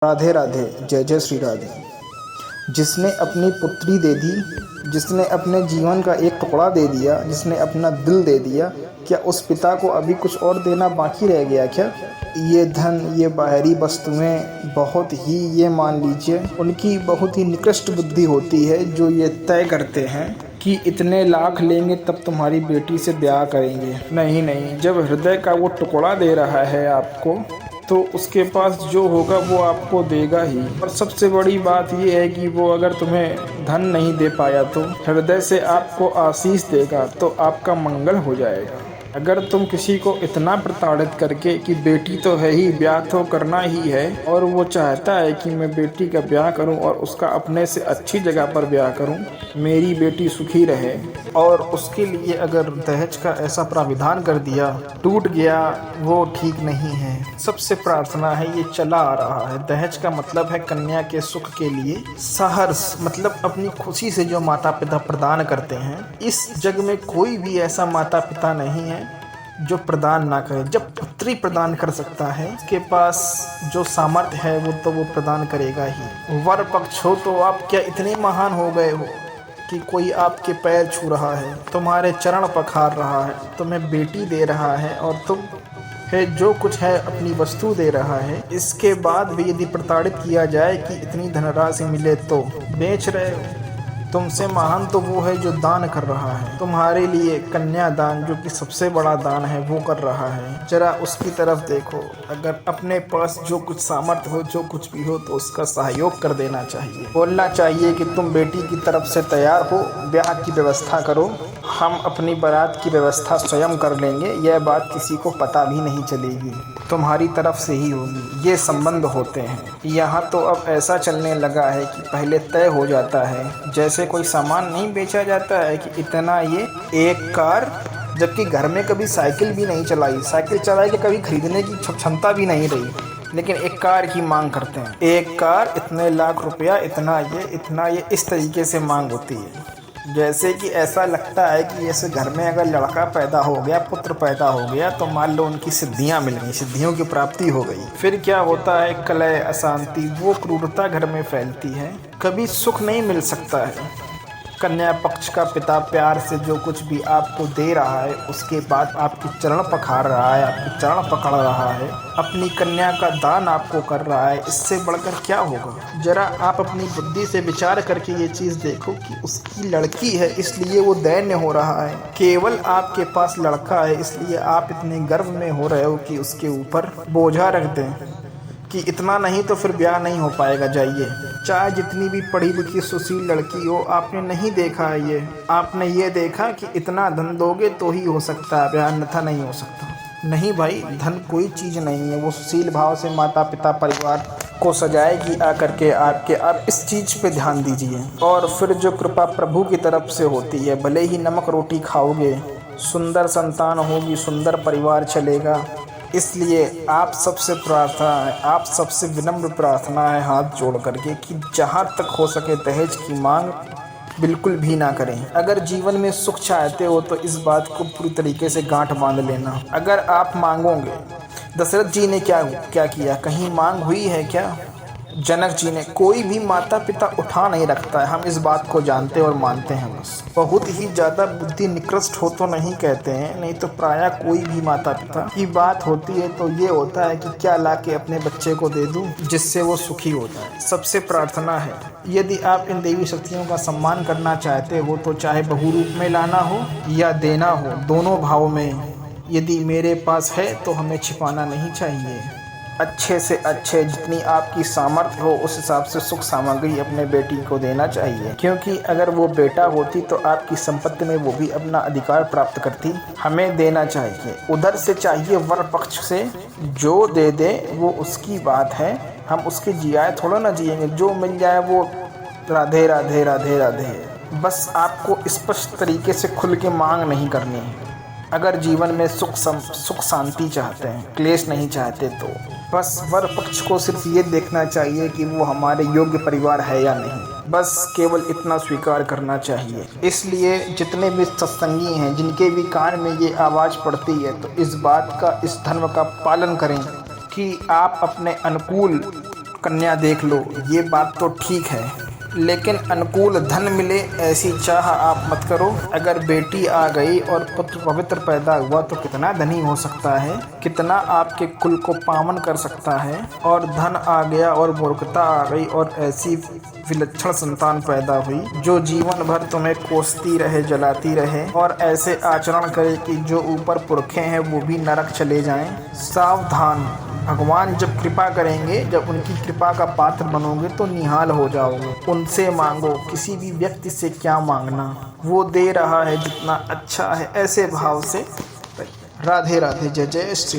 राधे राधे, जय जय श्री राधे। जिसने अपनी पुत्री दे दी, जिसने अपने जीवन का एक टुकड़ा दे दिया, जिसने अपना दिल दे दिया, क्या उस पिता को अभी कुछ और देना बाकी रह गया क्या? ये धन, ये बाहरी वस्तुएं बहुत ही, ये मान लीजिए उनकी बहुत ही निकृष्ट बुद्धि होती है, जो ये तय करते हैं कि इतने लाख लेंगे तब तुम्हारी बेटी से ब्याह करेंगे। नहीं नहीं, जब हृदय का वो टुकड़ा दे रहा है आपको, तो उसके पास जो होगा वो आपको देगा ही। और सबसे बड़ी बात ये है कि वो अगर तुम्हें धन नहीं दे पाया तो हृदय से आपको आशीष देगा, तो आपका मंगल हो जाएगा। अगर तुम किसी को इतना प्रताड़ित करके कि बेटी तो है ही, ब्याह तो करना ही है, और वो चाहता है कि मैं बेटी का ब्याह करूं और उसका अपने से अच्छी जगह पर ब्याह करूं, मेरी बेटी सुखी रहे, और उसके लिए अगर दहेज का ऐसा प्राविधान कर दिया, टूट गया, वो ठीक नहीं है। सबसे प्रार्थना है, ये चला आ रहा है। दहेज का मतलब है कन्या के सुख के लिए सहर्ष, मतलब अपनी खुशी से जो माता पिता प्रदान करते हैं। इस जग में कोई भी ऐसा माता पिता नहीं है जो प्रदान ना करे। जब पुत्री प्रदान कर सकता है, उसके पास जो सामर्थ्य है वो प्रदान करेगा ही। वर पक्ष हो तो आप क्या इतने महान हो गए हो कि कोई आपके पैर छू रहा है, तुम्हारे चरण पखार रहा है, तुम्हें बेटी दे रहा है, और तुम है जो कुछ है अपनी वस्तु दे रहा है। इसके बाद भी यदि प्रताड़ित किया जाए कि इतनी धनराशि मिले तो बेच रहे हो। तुमसे महान तो वो है जो दान कर रहा है, तुम्हारे लिए कन्यादान, जो कि सबसे बड़ा दान है, वो कर रहा है। जरा उसकी तरफ देखो। अगर अपने पास जो कुछ सामर्थ्य हो, जो कुछ भी हो, तो उसका सहयोग कर देना चाहिए। बोलना चाहिए कि तुम बेटी की तरफ से तैयार हो, ब्याह की व्यवस्था करो, हम अपनी बारात की व्यवस्था स्वयं कर लेंगे। यह बात किसी को पता भी नहीं चलेगी, तुम्हारी तरफ से ही होगी। ये संबंध होते हैं। यहाँ तो अब ऐसा चलने लगा है कि पहले तय हो जाता है, जैसे कोई सामान नहीं बेचा जाता है कि इतना ये एक कार, जबकि घर में कभी साइकिल भी नहीं चलाई, साइकिल चलाई के कभी खरीदने की क्षमता भी नहीं रही, लेकिन एक कार की मांग करते हैं। एक कार, इतने लाख रुपया, इतना ये, इस तरीके से मांग होती है। जैसे कि ऐसा लगता है कि जैसे घर में अगर लड़का पैदा हो गया, पुत्र पैदा हो गया, तो मान लो उनकी सिद्धियां मिल गई, सिद्धियों की प्राप्ति हो गई। फिर क्या होता है, कलह, अशांति, वो क्रूरता घर में फैलती है, कभी सुख नहीं मिल सकता है। कन्या पक्ष का पिता प्यार से जो कुछ भी आपको दे रहा है, उसके बाद आपके चरण पखार रहा है, आपके चरण पकड़ रहा है, अपनी कन्या का दान आपको कर रहा है, इससे बढ़कर क्या होगा? जरा आप अपनी बुद्धि से विचार करके ये चीज़ देखो कि उसकी लड़की है इसलिए वो दैन्य हो रहा है, केवल आपके पास लड़का है इसलिए आप इतने गर्व में हो रहे हो कि उसके ऊपर बोझा रख दें कि इतना नहीं तो फिर ब्याह नहीं हो पाएगा। जाइए, चाहे जितनी भी पढ़ी लिखी सुशील लड़की हो, आपने नहीं देखा है ये, आपने ये देखा कि इतना धन दोगे तो ही हो सकता है ब्याह, अन्यथा नहीं हो सकता। नहीं भाई, धन कोई चीज़ नहीं है, वो सुशील भाव से माता पिता परिवार को सजाएगी आकर के आपके। आप इस चीज़ पे ध्यान दीजिए। और फिर जो कृपा प्रभु की तरफ से होती है, भले ही नमक रोटी खाओगे, सुंदर संतान होगी, सुंदर परिवार चलेगा। इसलिए आप सबसे प्रार्थना है, आप सबसे विनम्र प्रार्थना है हाथ जोड़ करके कि जहाँ तक हो सके दहेज की मांग बिल्कुल भी ना करें। अगर जीवन में सुख चाहते हो तो इस बात को पूरी तरीके से गांठ बांध लेना। अगर आप मांगोगे, दशरथ जी ने क्या किया, कहीं मांग हुई है क्या? जनक जी ने, कोई भी माता पिता उठा नहीं रखता है, हम इस बात को जानते और मानते हैं। बस बहुत ही ज़्यादा बुद्धि निकृष्ट हो तो नहीं कहते हैं, नहीं तो प्रायः कोई भी माता पिता की बात होती है तो ये होता है कि क्या लाके अपने बच्चे को दे दूं जिससे वो सुखी हो जाए। सबसे प्रार्थना है, यदि आप इन देवी शक्तियों का सम्मान करना चाहते हो तो चाहे बहु रूप में लाना हो या देना हो, दोनों भाव में यदि मेरे पास है तो हमें छिपाना नहीं चाहिए। अच्छे से अच्छे, जितनी आपकी सामर्थ्य हो उस हिसाब से सुख सामग्री अपने बेटी को देना चाहिए, क्योंकि अगर वो बेटा होती तो आपकी संपत्ति में वो भी अपना अधिकार प्राप्त करती। हमें देना चाहिए, उधर से चाहिए वर पक्ष से जो दे दे वो उसकी बात है, हम उसके जियाए थोड़ा ना जिएंगे, जो मिल जाए वो राधे राधे राधे राधे। बस आपको स्पष्ट तरीके से खुल के मांग नहीं करनी है। अगर जीवन में सुख शांति चाहते हैं, क्लेश नहीं चाहते, तो बस वर पक्ष को सिर्फ ये देखना चाहिए कि वो हमारे योग्य परिवार है या नहीं, बस केवल इतना स्वीकार करना चाहिए। इसलिए जितने भी सत्संगी हैं, जिनके भी कान में ये आवाज़ पड़ती है, तो इस बात का, इस धर्म का पालन करें कि आप अपने अनुकूल कन्या देख लो, ये बात तो ठीक है, लेकिन अनुकूल धन मिले ऐसी चाह आप मत करो। अगर बेटी आ गई और पुत्र पवित्र पैदा हुआ तो कितना धनी हो सकता है, कितना आपके कुल को पावन कर सकता है। और धन आ गया और मूर्खता आ गई और ऐसी विलक्षण संतान पैदा हुई जो जीवन भर तुम्हें कोसती रहे, जलाती रहे और ऐसे आचरण करे कि जो ऊपर पुरखे हैं वो भी नरक चले जाएं। सावधान, भगवान जब कृपा करेंगे, जब उनकी कृपा का पात्र बनोगे तो निहाल हो जाओगे। उनसे मांगो, किसी भी व्यक्ति से क्या मांगना, वो दे रहा है जितना अच्छा है, ऐसे भाव से। राधे राधे, जय जय श्री।